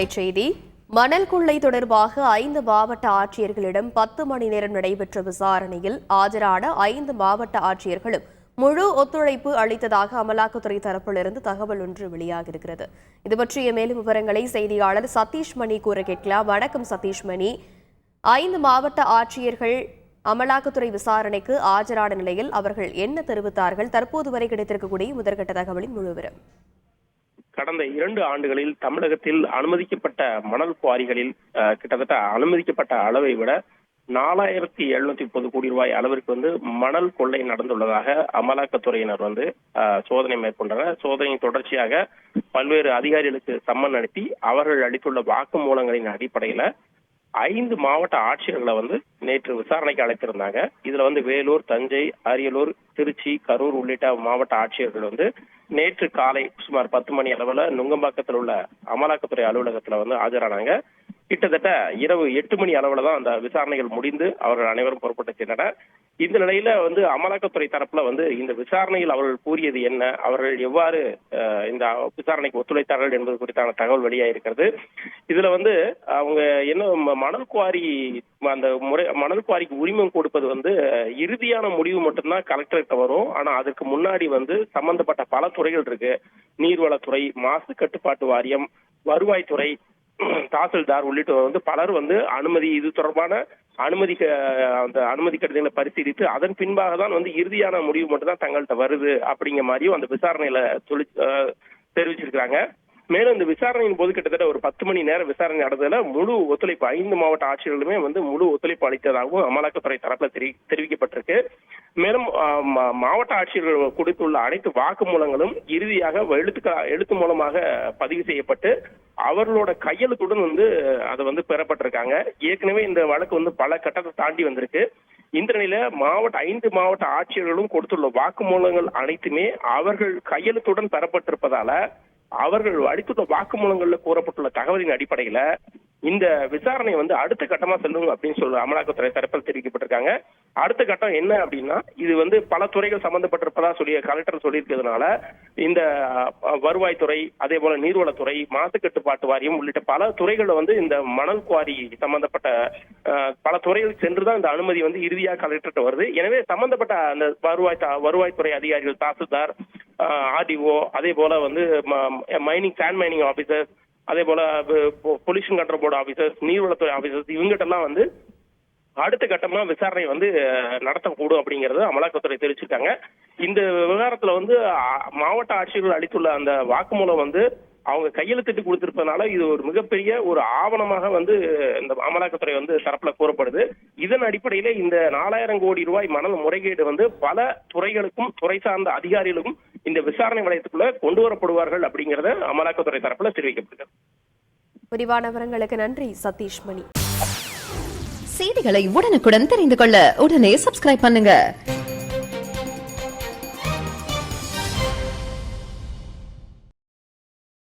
தலைப்புச் செய்தி. மணல் கொள்ளை தொடர்பாக 5 மாவட்ட ஆட்சியர்களிடம் 10 மணி நேரம் நடைபெற்ற விசாரணையில் ஆஜரான 5 மாவட்ட ஆட்சியர்களும் முழு ஒத்துழைப்பு அளித்ததாக அமலாக்கத்துறை தரப்பிலிருந்து தகவல் ஒன்று வெளியாகியிருக்கிறது. இது பற்றிய மேலும் விவரங்களை செய்தியாளர் சதீஷ் மணி கூற கேட்கலாம். வணக்கம் சதீஷ் மணி. 5 மாவட்ட ஆட்சியர்கள் அமலாக்கத்துறை விசாரணைக்கு ஆஜரான நிலையில் அவர்கள் என்ன தெரிவித்தார்கள்? தற்போது வரை கிடைத்திருக்கக்கூடிய முதற்கட்ட தகவலின் முழுவதும். கடந்த 2 ஆண்டுகளில் தமிழகத்தில் அனுமதிக்கப்பட்ட மணல் குவாரிகளில் கிட்டத்தட்ட அனுமதிக்கப்பட்ட அளவை விட 4730 கோடி ரூபாய் அளவிற்கு மணல் கொள்ளை நடந்துள்ளதாக அமலாக்கத்துறையினர் சோதனை மேற்கொண்டனர். சோதனையின் தொடர்ச்சியாக பல்வேறு அதிகாரிகளுக்கு சம்மன் அனுப்பி அவர்கள் அளித்துள்ள வாக்குமூலங்களின் அடிப்படையில 5 மாவட்ட ஆட்சியர்களை நேற்று விசாரணைக்கு அழைத்திருந்தாங்க. இதுல வேலூர், தஞ்சை, அரியலூர், திருச்சி, கரூர் உள்ளிட்ட மாவட்ட ஆட்சியர்கள் நேற்று காலை சுமார் 10 மணி அளவுல நுங்கம்பாக்கத்தில் உள்ள அமலாக்கத்துறை அலுவலகத்துல ஆஜரானாங்க. கிட்டத்தட்ட இரவு 8 மணி அளவுல தான் அந்த விசாரணைகள் முடிந்து அவர்கள் அனைவரும் புறப்பட்டு சென்றனர். இந்த நிலையில அமலாக்கத்துறை தரப்புல இந்த விசாரணையில் அவர்கள் கூறியது என்ன, அவர்கள் எவ்வாறு இந்த விசாரணைக்கு ஒத்துழைத்தார்கள் என்பது குறித்தான தகவல் வெளியாயிருக்கிறது. இதுல அவங்க என்ன மணல் குவாரி அந்த மணல் குவாரிக்கு உரிமம் கொடுப்பது இறுதியான முடிவு மட்டும்தான் கலெக்டர்கிட்ட வரும். ஆனா அதுக்கு முன்னாடி சம்பந்தப்பட்ட பல துறைகள் இருக்கு. நீர்வளத்துறை, மாசு கட்டுப்பாட்டு வாரியம், வருவாய்த்துறை, தாசில்தார் உள்ளிட்ட பலர் அனுமதி இது தொடர்பான அனுமதி கடிதங்களை பரிசீலித்து அதன் பின்பாக தான் இறுதியான முடிவு மட்டும் தான் தங்கள்கிட்ட வருது அப்படிங்கிற மாதிரியும் அந்த விசாரணையில தெரிவிச்சிருக்காங்க. மேலும் இந்த விசாரணையின் போது கிட்டத்தட்ட ஒரு 10 மணி நேரம் விசாரணை நடந்ததுல முழு ஒத்துழைப்பு 5 மாவட்ட ஆட்சியர்களுமே முழு ஒத்துழைப்பு அளித்ததாகவும் அமலாக்கத்துறை தரப்புல தெரிவிக்கப்பட்டிருக்கு. மேலும் மாவட்ட ஆட்சியர்கள் கொடுத்துள்ள அனைத்து வாக்குமூலங்களும் இறுதியாக எழுத்து மூலமாக பதிவு செய்யப்பட்டு அவர்களோட கையெழுத்துடன் அது பெறப்பட்டிருக்காங்க. ஏற்கனவே இந்த வழக்கு பல கட்டத்தை தாண்டி வந்திருக்கு. இந்த நிலையில 5 மாவட்ட ஆட்சியர்களும் கொடுத்துள்ள வாக்குமூலங்கள் அனைத்துமே அவர்கள் கையெழுத்துடன் பெறப்பட்டிருப்பதால அவர்கள் அளித்துள்ள வாக்குமூலங்கள்ல கூறப்பட்டுள்ள தகவலின் அடிப்படையில இந்த விசாரணை அடுத்த கட்டமா செல்லும் அப்படின்னு சொல்லி அமலாக்கத்துறை தரப்பில் தெரிவிக்கப்பட்டிருக்காங்க. அடுத்த கட்டம் என்ன அப்படின்னா, இது பல துறைகள் சம்பந்தப்பட்டிருப்பதா கலெக்டர் சொல்லியிருக்கிறதுனால இந்த வருவாய்த்துறை, அதே போல நீர்வளத்துறை, மாசு கட்டுப்பாட்டு வாரியம் உள்ளிட்ட பல துறைகள்ல இந்த மணல் குவாரி சம்பந்தப்பட்ட பல துறைகள் சென்றுதான் இந்த அனுமதி இறுதியாக கலெக்டர்கிட்ட வருது. எனவே சம்பந்தப்பட்ட அந்த வருவாய்த்துறை அதிகாரிகள், தாசில்தார், ஆர்டிஓ, அதே போல சாண்ட் மைனிங் ஆபீசர்ஸ், அதே போல பொல்யூஷன் கண்ட்ரோல் போர்டு ஆபீசர்ஸ், நீர்வளத்துறை ஆபீசர்ஸ் இவங்கிட்ட எல்லாம் அடுத்த கட்டமா விசாரணை நடத்தக்கூடும் அப்படிங்கறது அமலாக்கத்துறை தெரிவிச்சிருக்காங்க. இந்த விவகாரத்துல மாவட்ட ஆட்சியர்கள் அளித்துள்ள அந்த வாக்குமூலம் அவங்க கையெழுத்திட்டு கொடுத்திருப்பதனால இது ஒரு மிகப்பெரிய ஒரு ஆவணமாக இந்த அமலாக்கத்துறை தரப்புல கூறப்படுது. இதன் அடிப்படையில இந்த 4000 கோடி ரூபாய் மணல் முறைகேடு பல துறைகளுக்கும் துறை சார்ந்த அதிகாரிகளுக்கும் இந்த விசாரணை வளையத்துக்குள்ள கொண்டு வரப்படுவார்கள் அப்படிங்கறத அமலாக்கத்துறை தரப்புல தெரிவிக்கப்படுகிறது. விரிவான விவரங்களுக்கு நன்றி சதீஷ் மணி. செய்திகளை உடனுக்குடன் தெரிந்து கொள்ள உடனே சப்ஸ்கிரைப் பண்ணுங்க.